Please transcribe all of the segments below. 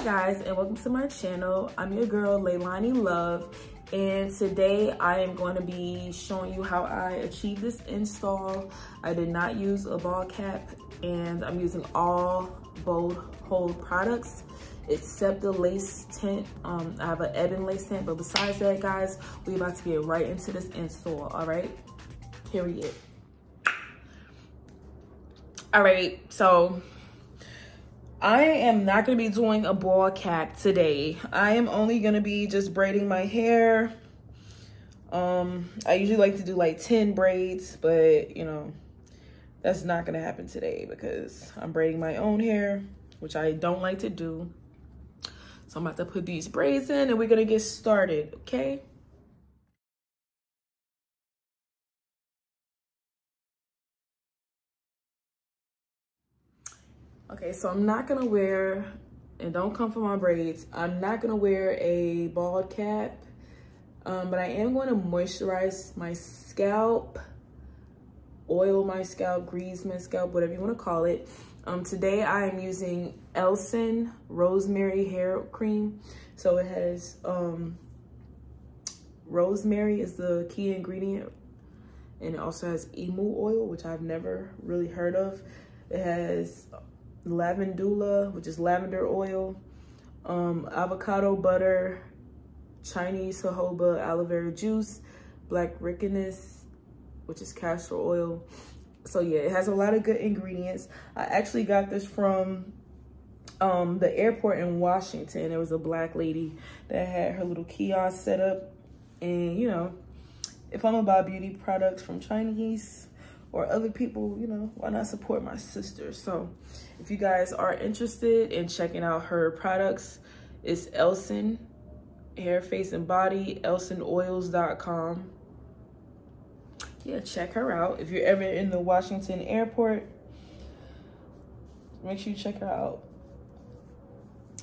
guys, and welcome to my channel. I'm your girl Leilani Love, and today I am going to be showing you how I achieved this install. I did not use a ball cap, and I'm using all bold hold products except the lace tint. I have an Ebin Lace tint, but besides that, guys, we're about to get right into this install. All right, period. All right, so I am not going to be doing a ball cap today. I am only going to be just braiding my hair. I usually like to do like 10 braids, but you know, that's not going to happen today because I'm braiding my own hair, which I don't like to do. So I'm about to put these braids in and we're going to get started, okay? Okay, so I'm not gonna wear, and don't come for my braids, I'm not gonna wear a bald cap, but I am going to moisturize my scalp, oil my scalp, grease my scalp, whatever you want to call it. Today I am using Elson Rosemary Hair Cream. So it has, rosemary is the key ingredient, and it also has emu oil, which I've never really heard of. It has lavandula, which is lavender oil, avocado butter, Chinese jojoba aloe vera juice, black ricinus, which is castor oil. So yeah, it has a lot of good ingredients. I actually got this from the airport in Washington. There was a black lady that had her little kiosk set up, and you know, if I'm gonna buy beauty products from Chinese or other people, you know, why not support my sister? So if you guys are interested in checking out her products, it's Elson Hair, Face, and Body, elsonoils.com. Yeah, check her out. If you're ever in the Washington airport, make sure you check her out.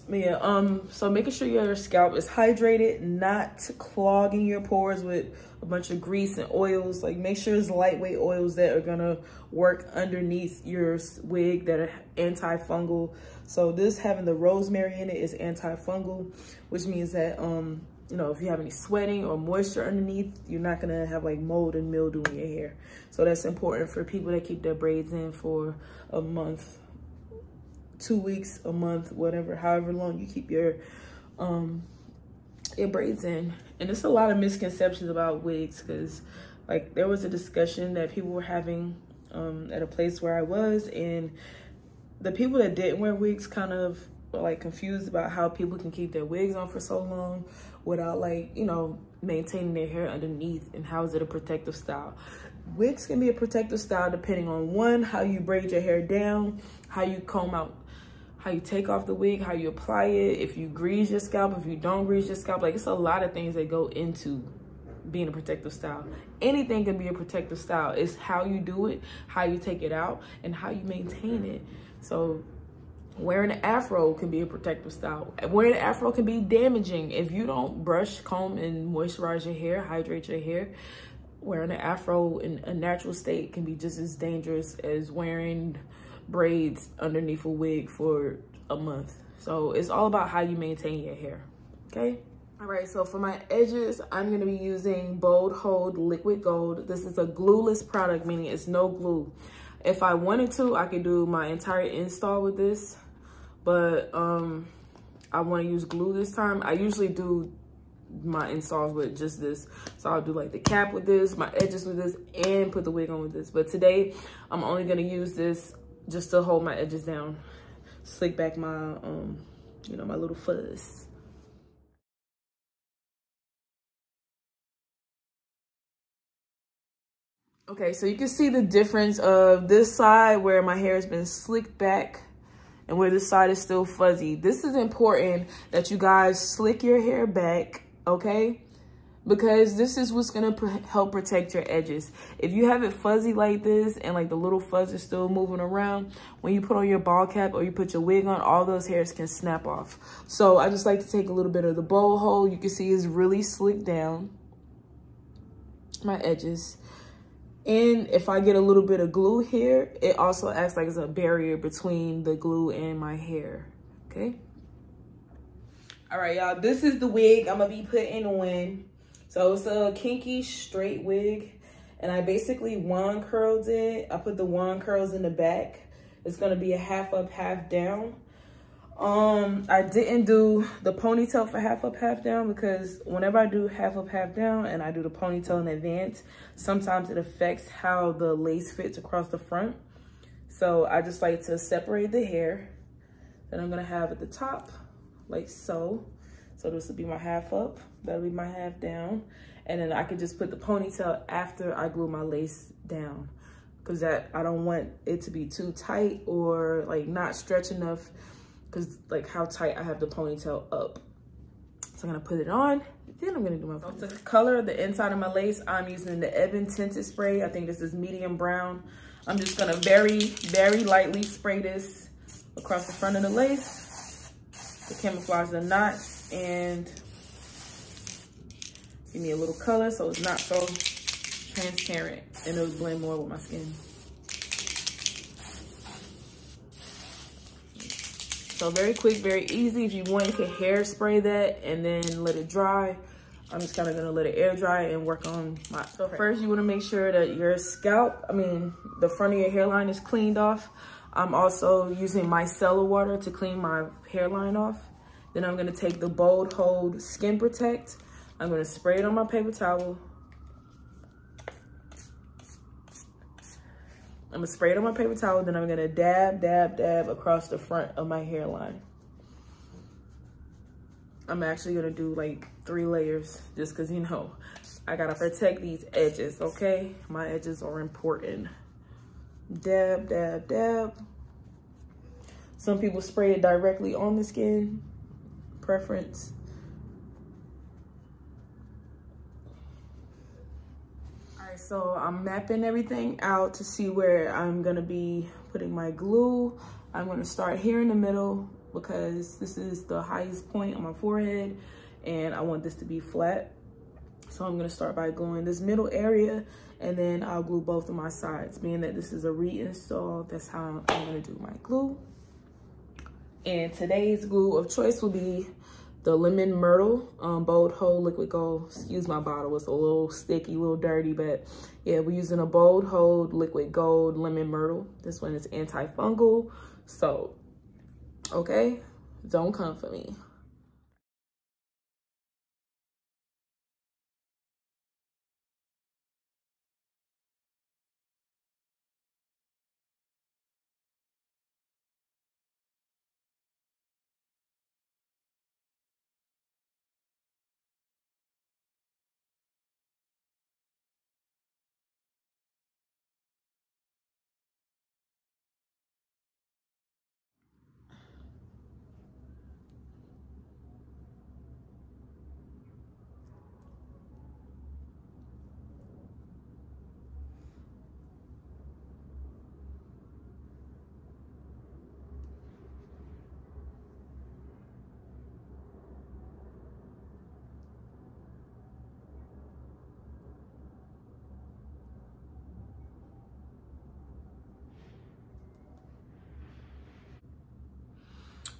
But yeah, so making sure your scalp is hydrated, not clogging your pores with a bunch of grease and oils. Like, make sure it's lightweight oils that are gonna work underneath your wig that are antifungal. So this, having the rosemary in it, is antifungal, which means that you know, if you have any sweating or moisture underneath, you're not gonna have like mold and mildew in your hair. So that's important for people that keep their braids in for a month, 2 weeks, a month, whatever, however long you keep your braids in. And there's a lot of misconceptions about wigs, because like there was a discussion that people were having at a place where I was, and the people that didn't wear wigs kind of were like confused about how people can keep their wigs on for so long without, like, you know, maintaining their hair underneath, and how is it a protective style. Wigs can be a protective style depending on, one, how you braid your hair down, how you comb out, how you take off the wig, how you apply it, if you grease your scalp, if you don't grease your scalp. Like, it's a lot of things that go into being a protective style. Anything can be a protective style. It's how you do it, how you take it out, and how you maintain it. So wearing an afro can be a protective style. Wearing an afro can be damaging. If you don't brush, comb, and moisturize your hair, hydrate your hair, wearing an afro in a natural state can be just as dangerous as wearing braids underneath a wig for a month. So it's all about how you maintain your hair, okay? All right, so for my edges, I'm gonna be using Bold Hold Liquid Gold. This is a glueless product, meaning it's no glue. If I wanted to, I could do my entire install with this, but I wanna use glue this time. I usually do my installs with just this. So I'll do like the cap with this, my edges with this, and put the wig on with this. But today, I'm only gonna use this just to hold my edges down, slick back my, you know, my little fuzz. Okay, so you can see the difference of this side where my hair has been slicked back and where this side is still fuzzy. This is important that you guys slick your hair back, okay? Because this is what's gonna help protect your edges. If you have it fuzzy like this and like the little fuzz is still moving around, when you put on your ball cap or you put your wig on, all those hairs can snap off. So I just like to take a little bit of the bowl hold. You can see it's really slicked down my edges. And if I get a little bit of glue here, it also acts like it's a barrier between the glue and my hair, okay? All right, y'all, this is the wig I'm gonna be putting on. So it's a kinky straight wig, and I basically wand curled it. I put the wand curls in the back. It's gonna be a half up, half down. I didn't do the ponytail for half up, half down, because whenever I do half up, half down and I do the ponytail in advance, sometimes it affects how the lace fits across the front. So I just like to separate the hair that I'm gonna have at the top, like so. So this will be my half up, that'll be my half down. And then I could just put the ponytail after I glue my lace down, because that I don't want it to be too tight or like not stretch enough, because like how tight I have the ponytail up. So I'm gonna put it on, then I'm gonna do my ponytail. To color the inside of my lace, I'm using the Ebin tinted spray. I think this is medium brown. I'm just gonna very, very lightly spray this across the front of the lace to camouflage the knots and give me a little color so it's not so transparent and it'll blend more with my skin. So very quick, very easy. If you want, you can hairspray that and then let it dry. I'm just kind of gonna let it air dry and work on my. So first you wanna make sure that your scalp, the front of your hairline is cleaned off. I'm also using micellar water to clean my hairline off. Then I'm gonna take the Bold Hold Skin Protect. I'm gonna spray it on my paper towel. I'm gonna spray it on my paper towel, then I'm gonna dab, dab, dab across the front of my hairline. I'm actually gonna do like 3 layers just cause I gotta protect these edges, okay? My edges are important. Dab, dab, dab. Some people spray it directly on the skin, preference. So I'm mapping everything out to see where I'm gonna be putting my glue. I'm gonna start here in the middle because this is the highest point on my forehead and I want this to be flat. So I'm gonna start by gluing this middle area and then I'll glue both of my sides. Being that this is a reinstall, that's how I'm gonna do my glue. And today's glue of choice will be the Lemon Myrtle Bold Hold Liquid Gold. Excuse my bottle, it's a little sticky, a little dirty, but yeah, we're using a Bold Hold Liquid Gold Lemon Myrtle. This one is antifungal, so, okay, don't come for me.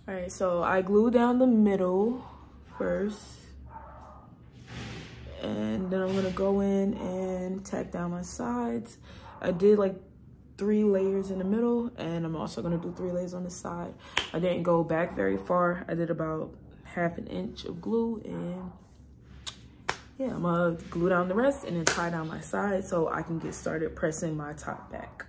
All right, so I glue down the middle first, and then I'm gonna go in and tack down my sides. I did like 3 layers in the middle, and I'm also gonna do 3 layers on the side. I didn't go back very far. I did about ½ an inch of glue, and yeah, I'm gonna glue down the rest and then tie down my sides so I can get started pressing my top back.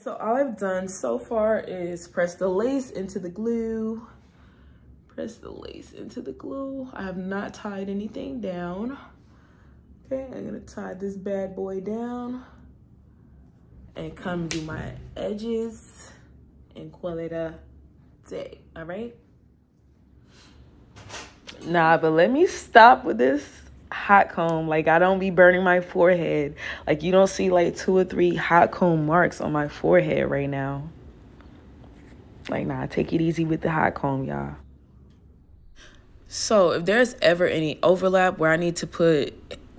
So all I've done so far is press the lace into the glue. Press the lace into the glue. I have not tied anything down. Okay, I'm gonna tie this bad boy down and come do my edges and call it a day, all right? Nah, but let me stop with this hot comb. Like, I don't be burning my forehead. Like, you don't see like 2 or 3 hot comb marks on my forehead right now. Like, nah, take it easy with the hot comb, y'all. So if there's ever any overlap where I need to put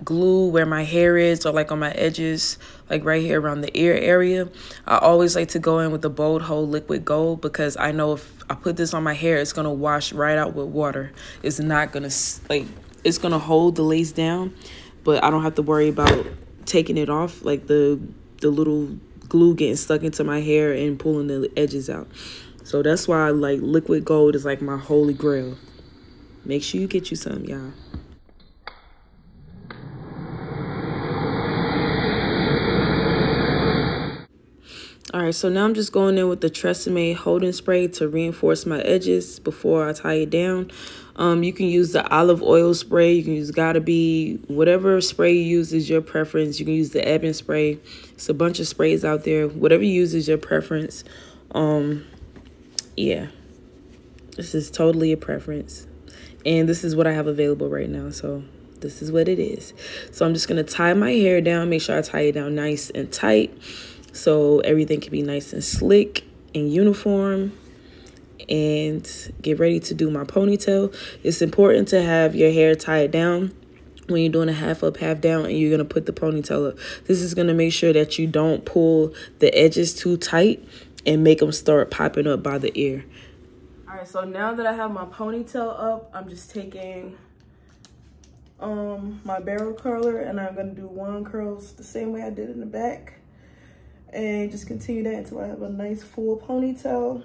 glue where my hair is, or like on my edges, like right here around the ear area, I always like to go in with the Bold Hold Liquid Gold, because I know if I put this on my hair, it's gonna wash right out with water. It's not gonna, like, it's gonna hold the lace down, but I don't have to worry about taking it off, like the little glue getting stuck into my hair and pulling the edges out. So that's why like liquid gold is like my holy grail. Make sure you get you some, y'all. All right, so now I'm just going in with the Tresemme holding spray to reinforce my edges before I tie it down. You can use the olive oil spray. You can use Gotta Be. Whatever spray you use is your preference. You can use the Ebin spray. It's a bunch of sprays out there. Whatever you use is your preference. Yeah, this is totally a preference. And this is what I have available right now, so this is what it is. So I'm just going to tie my hair down. Make sure I tie it down nice and tight, so everything can be nice and slick and uniform, and get ready to do my ponytail. It's important to have your hair tied down when you're doing a half up, half down, and you're going to put the ponytail up. This is going to make sure that you don't pull the edges too tight and make them start popping up by the ear. All right, so now that I have my ponytail up, I'm just taking my barrel curler, and I'm going to do 1 curls the same way I did in the back. And just continue that until I have a nice full ponytail,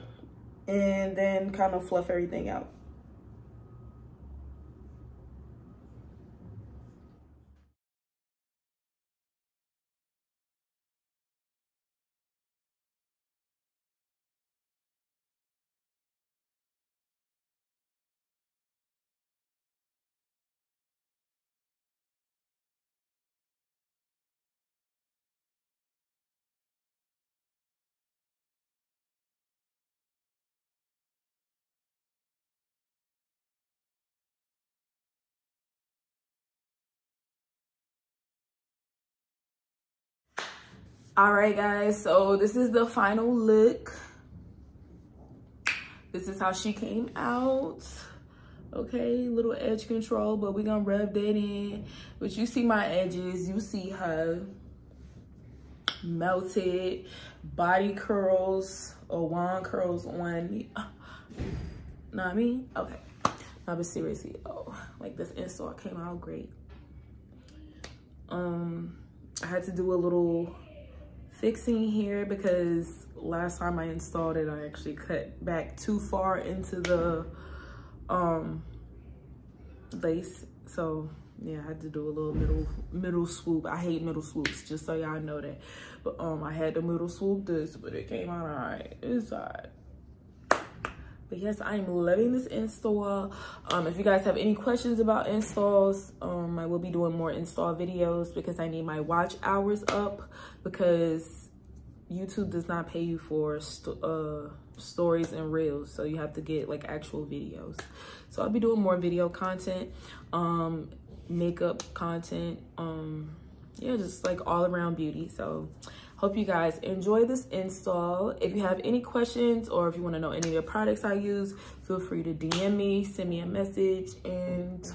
and then kind of fluff everything out. All right, guys, so this is the final look. This is how she came out. Okay, little edge control, but we're gonna rub that in. But you see my edges, you see her melted body curls or wand curls on me. Know what I mean? Okay, no, but seriously, oh, like this install came out great. I had to do a little fixing here because last time I installed it, I actually cut back too far into the lace. So yeah, I had to do a little middle swoop. I hate middle swoops, just so y'all know that. But I had to middle swoop this, but it came out all right. It's all right. But yes, I'm loving this install. If you guys have any questions about installs, I will be doing more install videos because I need my watch hours up, because YouTube does not pay you for stories and reels. So you have to get like actual videos. So I'll be doing more video content, makeup content, yeah, just like all around beauty. So hope you guys enjoy this install. If you have any questions, or if you want to know any of the products I use, feel free to DM me, send me a message. And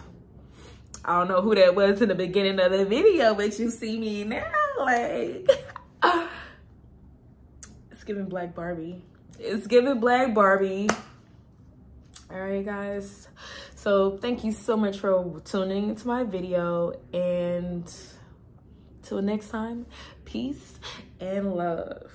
I don't know who that was in the beginning of the video, but you see me now, like, it's giving Black Barbie. It's giving Black Barbie. All right, guys. So thank you so much for tuning into my video, and till next time, peace and love.